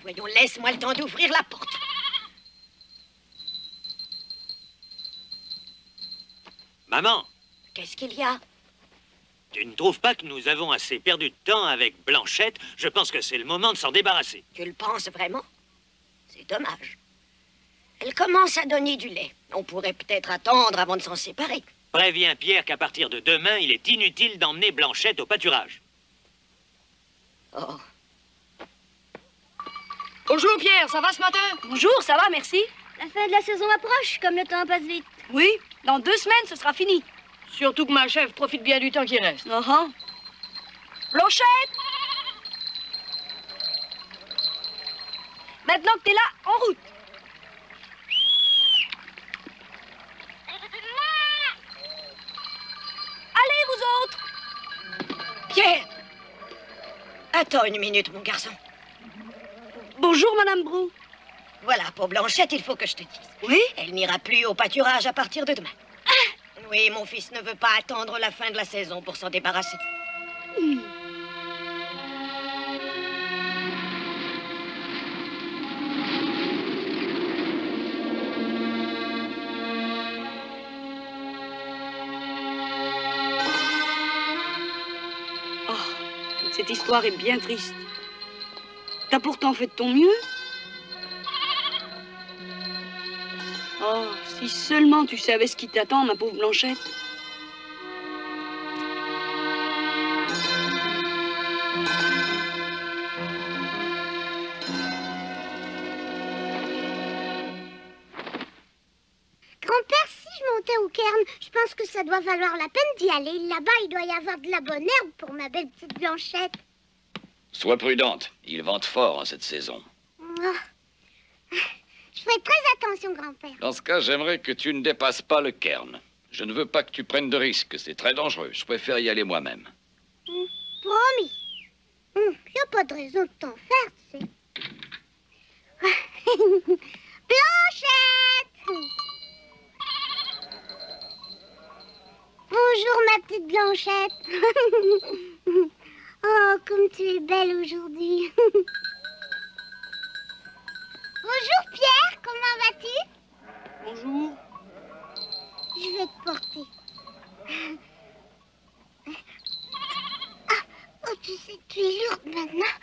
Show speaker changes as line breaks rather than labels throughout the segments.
Voyons, laisse-moi le temps d'ouvrir la porte.
Maman,
Qu'est-ce qu'il y a?
tu ne trouves pas que nous avons assez perdu de temps avec Blanchette? Je pense que c'est le moment de s'en débarrasser.
Tu le penses vraiment? C'est dommage. Elle commence à donner du lait. On pourrait peut-être attendre avant de s'en séparer.
Préviens Pierre qu'à partir de demain, il est inutile d'emmener Blanchette au pâturage.
Oh.
Bonjour Pierre, ça va ce matin?
Bonjour, ça va, merci.
La fin de la saison approche, comme le temps passe vite.
Oui, dans 2 semaines, ce sera fini.
Surtout que ma chef profite bien du temps qui reste.
Blanchette! Maintenant que t'es là, en route. Allez, vous autres!
Pierre! Attends une minute, mon garçon.
Bonjour, Madame Brou.
Voilà, pour Blanchette, il faut que je te dise.
Oui?
Elle n'ira plus au pâturage à partir de demain. Oui, mon fils ne veut pas attendre la fin de la saison pour s'en débarrasser.
Oh, toute cette histoire est bien triste. T'as pourtant fait de ton mieux. Oh, si seulement tu savais ce qui t'attend, ma pauvre Blanchette.
Grand-père, si je montais au cairn, je pense que ça doit valoir la peine d'y aller. Là-bas, il doit y avoir de la bonne herbe pour ma belle petite Blanchette.
Sois prudente, il vente fort en cette saison.
Oh. Je ferai très attention, grand-père.
Dans ce cas, j'aimerais que tu ne dépasses pas le cairn. Je ne veux pas que tu prennes de risques, c'est très dangereux. Je préfère y aller moi-même.
Promis. Il n'y a pas de raison de t'en faire, tu sais. Blanchette! Bonjour, ma petite Blanchette. Oh, comme tu es belle aujourd'hui. Bonjour, Pierre. Comment vas-tu?
Bonjour.
Je vais te porter. Oh, tu sais que tu es lourde maintenant.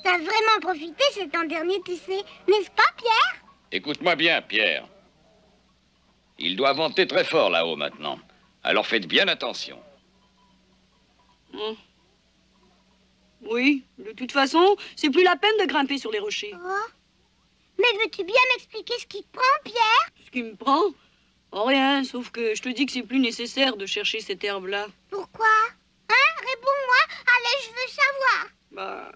T'as vraiment profité ces temps derniers, tu sais. N'est-ce pas, Pierre?
Écoute-moi bien, Pierre. Il doit vanter très fort là-haut maintenant. Alors faites bien attention.
Oui, de toute façon, c'est plus la peine de grimper sur les rochers.
Oh. Mais veux-tu bien m'expliquer ce qui te prend, Pierre?
Ce qui me prend? Oh, rien, sauf que je te dis que c'est plus nécessaire de chercher cette herbe-là.
Pourquoi? Hein? Réponds-moi. Allez, je veux savoir.
Bah,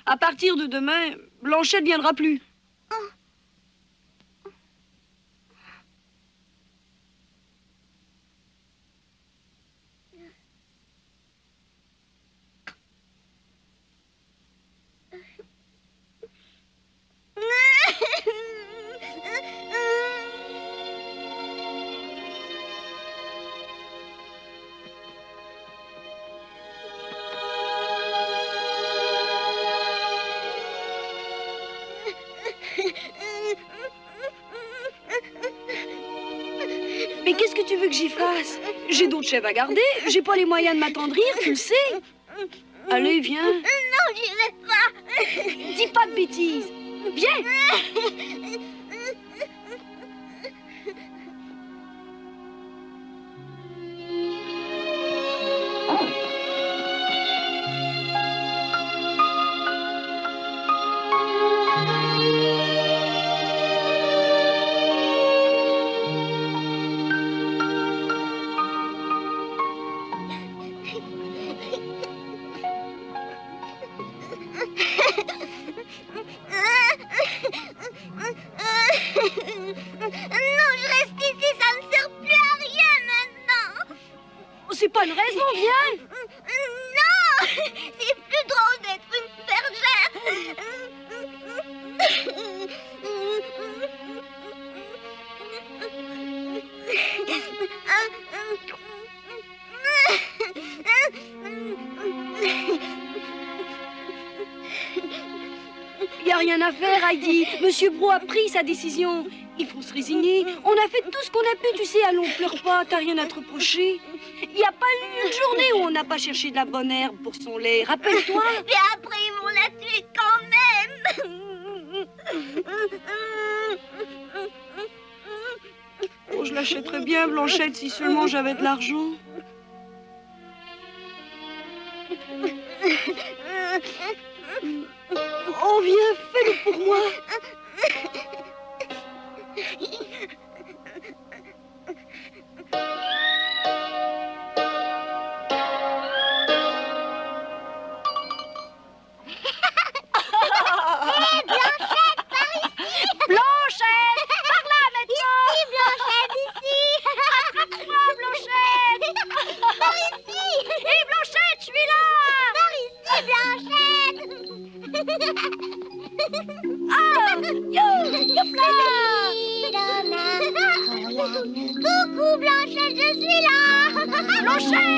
à partir de demain, Blanchette viendra plus.
Oh.
Mais qu'est-ce que tu veux que j'y fasse? J'ai d'autres chèvres à garder, j'ai pas les moyens de m'attendrir, tu le sais. Allez, viens.
Non, j'y vais pas.
Dis pas de bêtises. Viens.
Non, je reste ici, ça ne sert plus à rien maintenant.
C'est pas une raison, viens.
Non, c'est plus drôle d'être une bergère.
Y a rien à faire, Heidi. Monsieur Bro a pris sa décision. Il faut se résigner. On a fait tout ce qu'on a pu, tu sais. Allons, pleure pas, t'as rien à te reprocher. Il n'y a pas eu une journée où on n'a pas cherché de la bonne herbe pour son lait. Rappelle-toi.
Mais après, ils vont la tuer quand même.
Oh, je l'achèterais bien, Blanchette, si seulement j'avais de l'argent. Oh, viens, fais-le pour moi.
Blanchette, par là maintenant.
Ici, Blanchette, ici.
Attrape-moi, Blanchette.
Par ici.
Hé, Blanchette, je suis là.
Par ici, Blanchette. Coucou, Blanchette, je suis là.
Blanchette.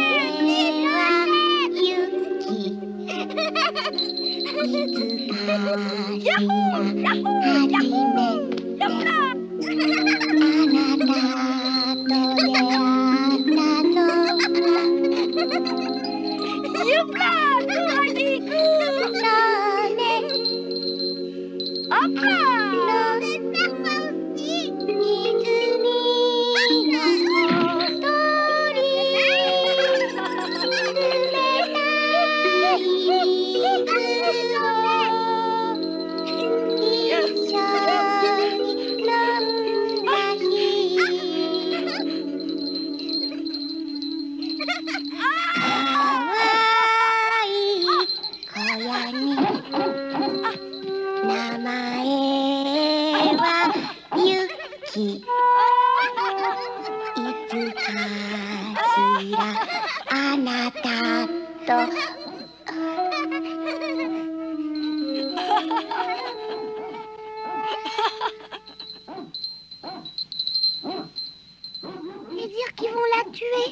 Et dire qu'ils vont la tuer.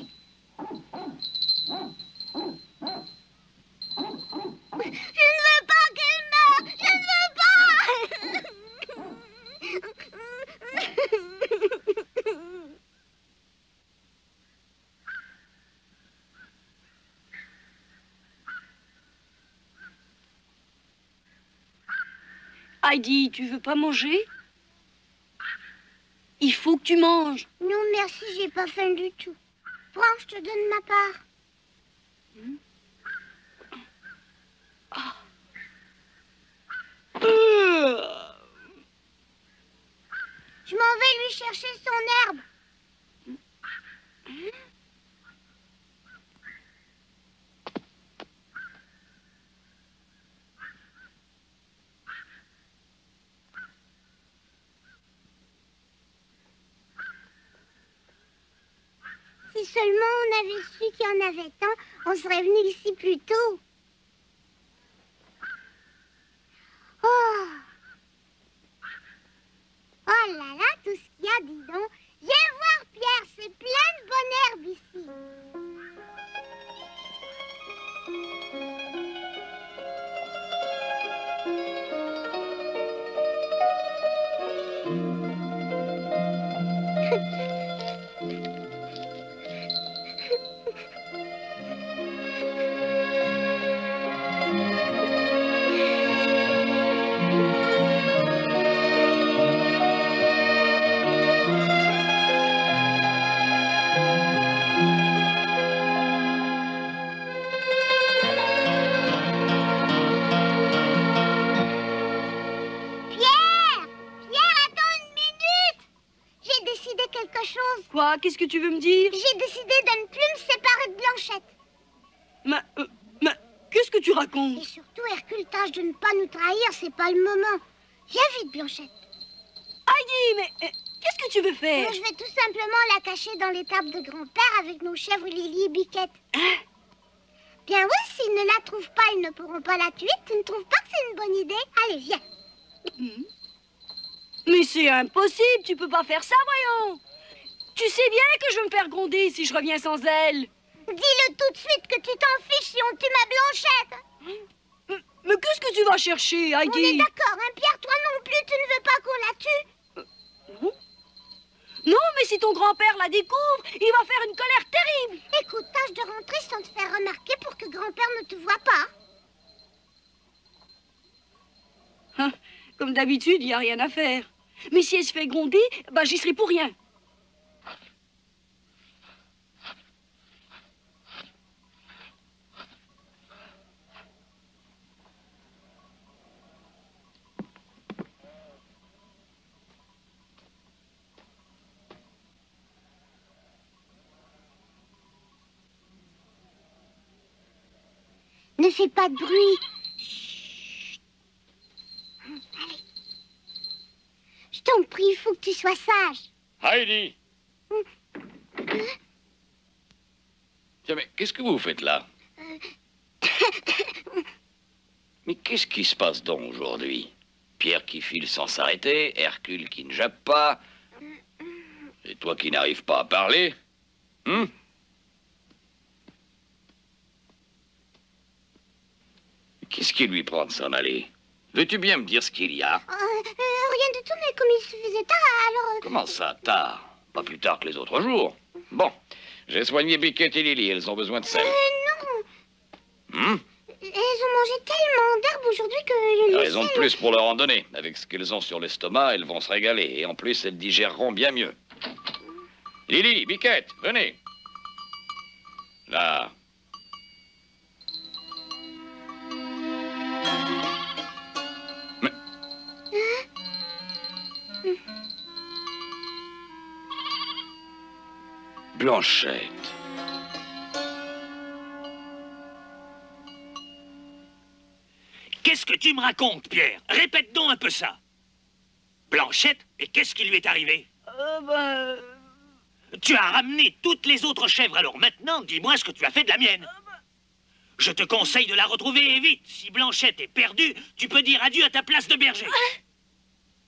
Je ne veux pas qu'elle meure. Je ne veux pas.
Heidi, tu veux pas manger? Il faut que tu manges.
Non, merci, j'ai pas faim du tout. Prends, je te donne ma part. Je m'en vais lui chercher son herbe. Si seulement on avait su qu'il y en avait tant, on serait venu ici plus tôt. Oh! Oh là là, tout ce qu'il y a, dis donc. Viens voir, Pierre, c'est plein de bonne herbe ici.
Quoi? Qu'est-ce que tu veux me dire?
J'ai décidé de ne plus me séparer de Blanchette.
Mais qu'est-ce que tu racontes?
Et surtout, Hercule tâche de ne pas nous trahir, c'est pas le moment. Viens vite, Blanchette.
Heidi, mais qu'est-ce que tu veux faire?
Moi, je vais tout simplement la cacher dans l'étable de grand-père avec nos chèvres Lily et Biquette.
Hein?
Bien oui, s'ils ne la trouvent pas, ils ne pourront pas la tuer. Tu ne trouves pas que c'est une bonne idée? Allez, viens.
Mais c'est impossible, tu peux pas faire ça, voyons. Tu sais bien que je vais me faire gronder si je reviens sans elle.
Dis-le tout de suite que tu t'en fiches si on tue ma Blanchette.
Mais qu'est-ce que tu tu vas chercher, Heidi?
On est d'accord, hein, Pierre, toi non plus, tu ne veux pas qu'on la tue?
Non, mais si ton grand-père la découvre, il va faire une colère terrible.
Écoute, tâche de rentrer sans te faire remarquer pour que grand-père ne te voie pas.
Hein, comme d'habitude, il n'y a rien à faire. Mais si elle se fait gronder, bah j'y serai pour rien.
Ne fais pas de bruit. Chut. Allez. Je t'en prie, il faut que tu sois sage.
Heidi! Tiens, mais qu'est-ce que vous faites là? Mais qu'est-ce qui se passe donc aujourd'hui? Pierre qui file sans s'arrêter, Hercule qui ne jappe pas, et toi qui n'arrives pas à parler? Qu'est-ce qui lui prend de s'en aller? Veux-tu bien me dire ce qu'il y a?
Rien du tout, mais comme il se faisait tard, alors...
Comment ça, tard? Pas plus tard que les autres jours. Bon, j'ai soigné Biquette et Lily, elles ont besoin de sel.
Non. Elles ont mangé tellement d'herbes aujourd'hui que...
Raison de plus pour leur en donner. Avec ce qu'elles ont sur l'estomac, elles vont se régaler. Et en plus, elles digéreront bien mieux. Lily, Biquette, venez. Là. Blanchette.
Qu'est-ce que tu me racontes, Pierre? Répète donc un peu ça. Blanchette, et qu'est-ce qui lui est arrivé? Tu as ramené toutes les autres chèvres, alors maintenant, dis-moi ce que tu as fait de la mienne. Je te conseille de la retrouver et vite. Si Blanchette est perdue, tu peux dire adieu à ta place de berger.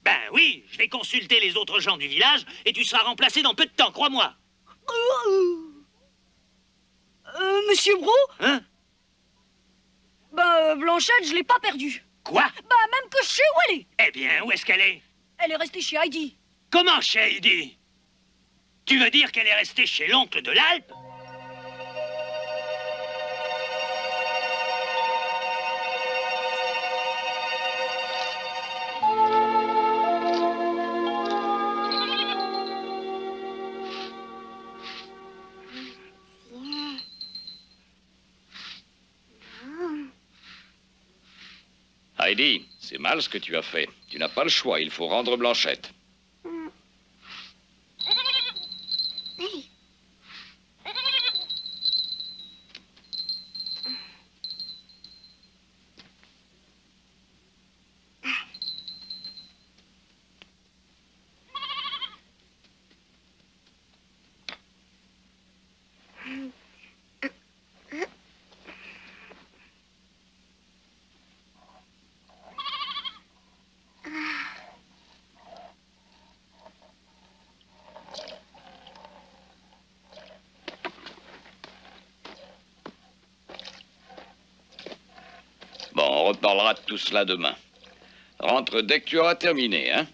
Ben oui, je vais consulter les autres gens du village et tu seras remplacé dans peu de temps, crois-moi.
Monsieur Bro?
Hein?
Bah, Blanchette, je l'ai pas perdue.
Quoi?
Bah, même que je sais où elle est.
Eh bien, où est-ce qu'elle est?
Elle est restée chez Heidi.
Comment chez Heidi? Tu veux dire qu'elle est restée chez l'oncle de l'Alpe?
Heidi, c'est mal ce que tu as fait. Tu n'as pas le choix, il faut rendre Blanchette. Bon, on reparlera de tout cela demain. Rentre dès que tu auras terminé, hein?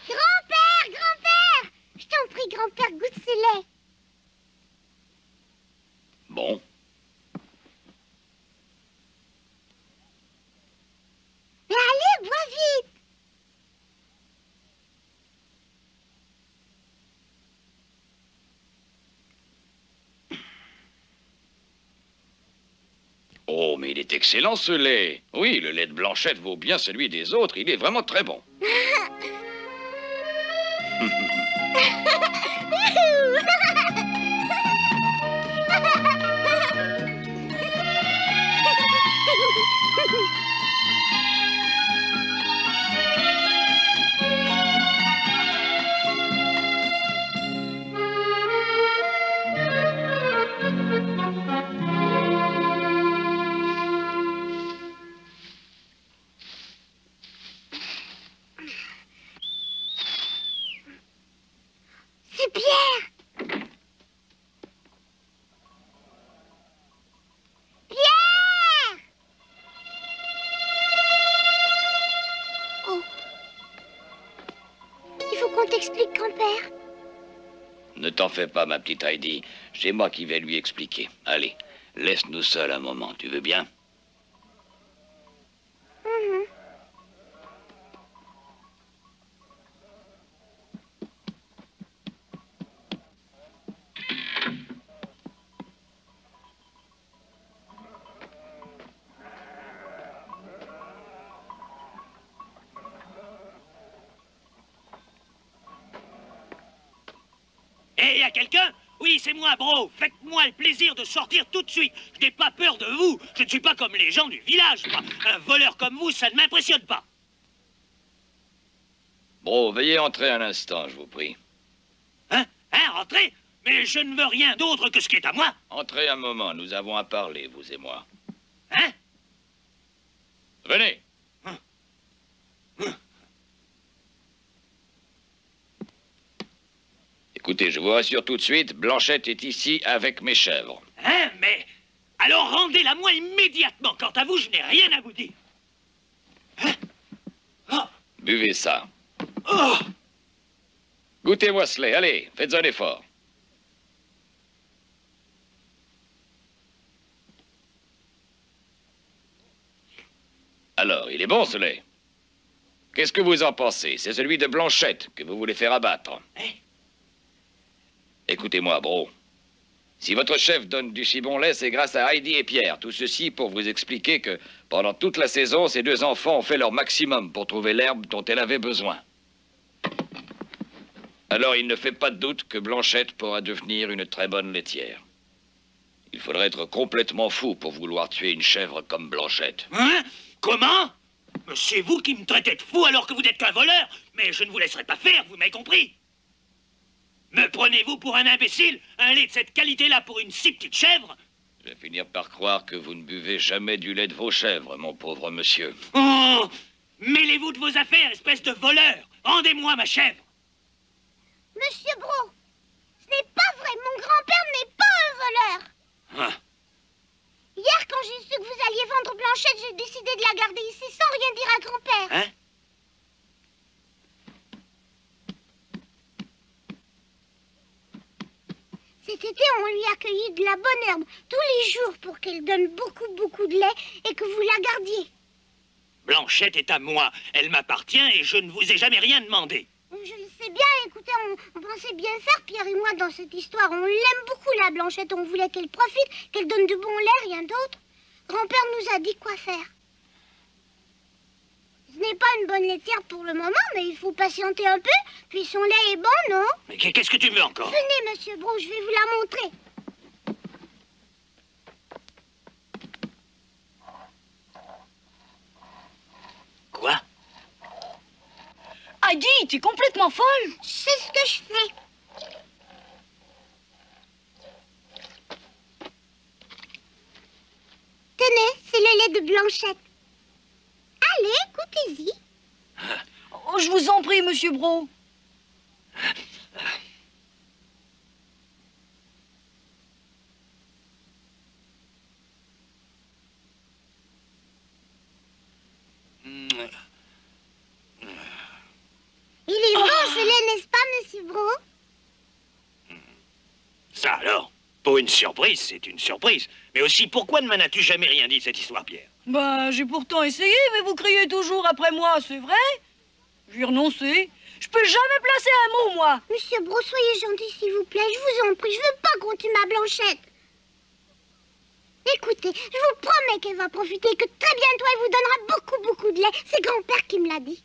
Grand-père, grand-père! Je t'en prie, grand-père, goûte ce lait.
Bon.
Mais allez, bois vite.
Oh, mais il est excellent ce lait. Oui, le lait de Blanchette vaut bien celui des autres. Il est vraiment très bon.
C'est Pierre! Pierre! Oh. Il faut qu'on t'explique, grand-père.
Ne t'en fais pas, ma petite Heidi. C'est moi qui vais lui expliquer. Allez, laisse-nous seuls un moment, tu veux bien?
Eh, y a quelqu'un? Oui, c'est moi, bro. Faites-moi le plaisir de sortir tout de suite. Je n'ai pas peur de vous. Je ne suis pas comme les gens du village, moi. Un voleur comme vous, ça ne m'impressionne pas.
Bro, veuillez entrer un instant, je vous prie.
Hein? Rentrez? Mais je ne veux rien d'autre que ce qui est à moi.
Entrez un moment, nous avons à parler, vous et moi.
Hein?
Venez. Écoutez, je vous rassure tout de suite, Blanchette est ici avec mes chèvres.
Hein? Mais... alors rendez-la moi immédiatement. Quant à vous, je n'ai rien à vous dire. Hein? Oh.
Buvez ça.
Oh.
Goûtez Wesley, allez, faites un effort. Alors, il est bon ce lait. Qu'est-ce que vous en pensez? C'est celui de Blanchette que vous voulez faire abattre.
Hein?
Écoutez-moi, bro. Si votre chef donne du si bon lait, c'est grâce à Heidi et Pierre. Tout ceci pour vous expliquer que pendant toute la saison, ces deux enfants ont fait leur maximum pour trouver l'herbe dont elle avait besoin. Alors il ne fait pas de doute que Blanchette pourra devenir une très bonne laitière. Il faudrait être complètement fou pour vouloir tuer une chèvre comme Blanchette.
Hein? Comment? C'est vous qui me traitez de fou alors que vous n'êtes qu'un voleur. Mais je ne vous laisserai pas faire, vous m'avez compris? Me prenez-vous pour un imbécile? Un lait de cette qualité-là pour une si petite chèvre?
Je vais finir par croire que vous ne buvez jamais du lait de vos chèvres, mon pauvre monsieur.
Oh! Mêlez-vous de vos affaires, espèce de voleur! Rendez-moi ma chèvre!
Monsieur Bro, ce n'est pas vrai. Mon grand-père n'est pas un voleur.
Hein?
Hier, quand j'ai su que vous alliez vendre Blanchette, j'ai décidé de la garder ici sans rien dire à grand-père.
Hein?
Cet été, on lui a cueilli de la bonne herbe tous les jours pour qu'elle donne beaucoup de lait et que vous la gardiez.
Blanchette est à moi. Elle m'appartient et je ne vous ai jamais rien demandé.
Je le sais bien, écoutez, on pensait bien faire, Pierre et moi, dans cette histoire. On l'aime beaucoup, la Blanchette. On voulait qu'elle profite, qu'elle donne de bon lait, rien d'autre. Grand-père nous a dit quoi faire. Ce n'est pas une bonne laitière pour le moment, mais il faut patienter un peu. Puis son lait est bon, non?
Mais qu'est-ce que tu veux encore?
Venez, monsieur Bro, je vais vous la montrer.
Quoi?
Heidi, t'es complètement folle.
C'est ce que je fais. Tenez, c'est le lait de Blanchette. Allez, goûtez-y.
Oh, je vous en prie, monsieur Bro.
Il est bon ce lait, n'est-ce pas, monsieur Bro?
Ça alors? Pour une surprise, c'est une surprise. Mais aussi, pourquoi ne m'en as-tu jamais rien dit de cette histoire, Pierre?
Ben, j'ai pourtant essayé, mais vous criez toujours après moi, c'est vrai? J'ai renoncé. Je peux jamais placer un mot, moi.
Monsieur Bro, soyez gentil, s'il vous plaît. Je vous en prie, je veux pas qu'on tue ma Blanchette. Écoutez, je vous promets qu'elle va profiter, que très bientôt elle vous donnera beaucoup de lait. C'est grand-père qui me l'a dit.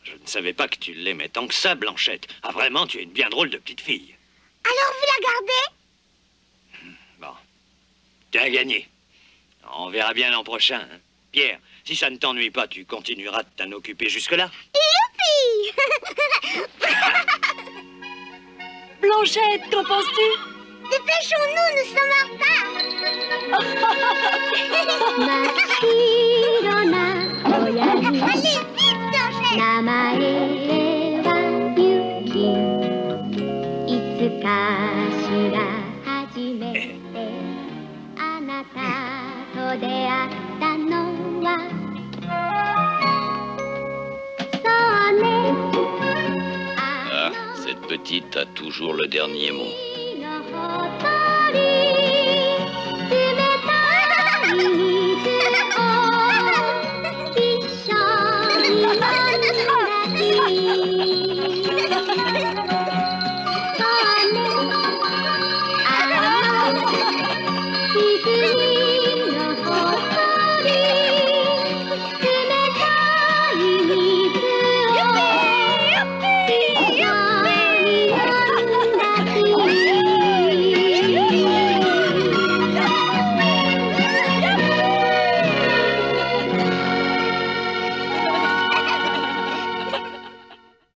Je ne savais pas que tu l'aimais tant que ça, Blanchette. Ah, vraiment, tu es une bien drôle de petite fille.
Alors vous la gardez?
Bon, tu as gagné. On verra bien l'an prochain. Hein. Pierre, si ça ne t'ennuie pas, tu continueras de t'en occuper jusque-là.
Youpi!
Blanchette, qu'en penses-tu?
Dépêchons-nous, nous sommes en retard. Allez, vite, Blanchette. いつかしら初めてあなたと出会ったのはそうね
Ah, cette petite a toujours le dernier mot.
のほとり